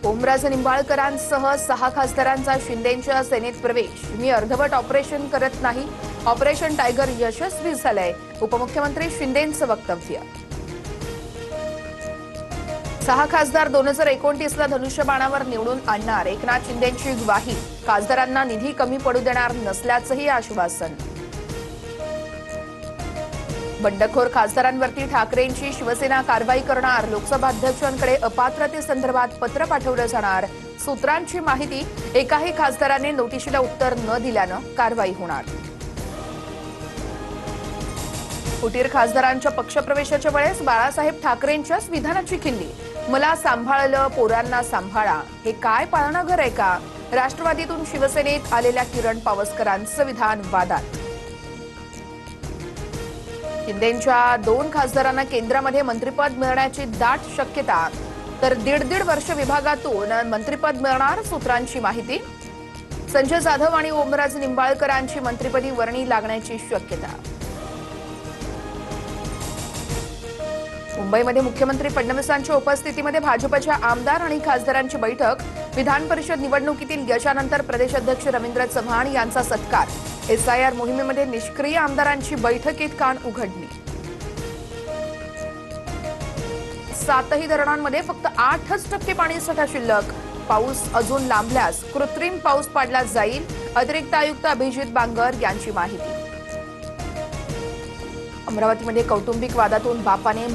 ओमराजे निंबाळकरांसह 6 खासदारांचा शिंदेंच्या सेनेत प्रवेश। मी अर्धवट ऑपरेशन करत नाही, ऑपरेशन टायगर यशस्वी झालंय, उपमुख्यमंत्री शिंदेंचं वक्तव्य। 6 खासदार 2029ला धनुष्यबाणावर निवडून आणणार, एकनाथ शिंदेंची ग्वाही। खासदारांना निधी कमी पडू देणार नसल्याचंही आश्वासन। बंडखोर खासदारांवरती ठाकरेंची शिवसेना कारवाई करणार, लोकसभा अध्यक्षांकडे अपात्रतेसंदर्भात पत्र पाठवलं जाणार। सूत्रांची माहिती, एकाही खासदाराने नोटिशीला उत्तर न दिल्यानं कारवाई होणार। फुटीर खासदारांच्या पक्षप्रवेशाच्या वेळेस बाळासाहेब ठाकरेंच्याच विधानाची खिल्ली। मला सांभाळलं, पोरांना सांभाळा, हे काय पाळणं घर आहे का? राष्ट्रवादीतून शिवसेनेत आलेल्या किरण पावसकरांचं विधान वादात। शिंदेंच्या 2 खासदारांना केंद्रामध्ये मंत्रिपद मिळण्याची दाट शक्यता, तर 1.5 वर्ष विभागातून मंत्रिपद मिळणार, सूत्रांची माहिती। संजय जाधव आणि ओमराजे निंबाळकरांची मंत्रिपदी वर्णी लागण्याची शक्यता। मुंबईमध्ये मुख्यमंत्री फडणवीसांच्या उपस्थितीमध्ये भाजपच्या आमदार आणि खासदारांची बैठक। विधान परिषद निवडणुकीतील यशानंतर प्रदेशाध्यक्ष रवींद्र चव्हाण यांचा सत्कार। एसआयआर मोहिमेमध्ये निष्क्रिय आमदारांची बैठकीत कान उघडणी। 7ही धरणांमध्ये फक्त 8% पाणीसाठा शिल्लक। पाऊस अजून लांबल्यास कृत्रिम पाऊस पाडला जाईल, अतिरिक्त आयुक्त अभिजित बांगर यांची माहिती। अमरावतीमध्ये कौटुंबिक वादातून बापाने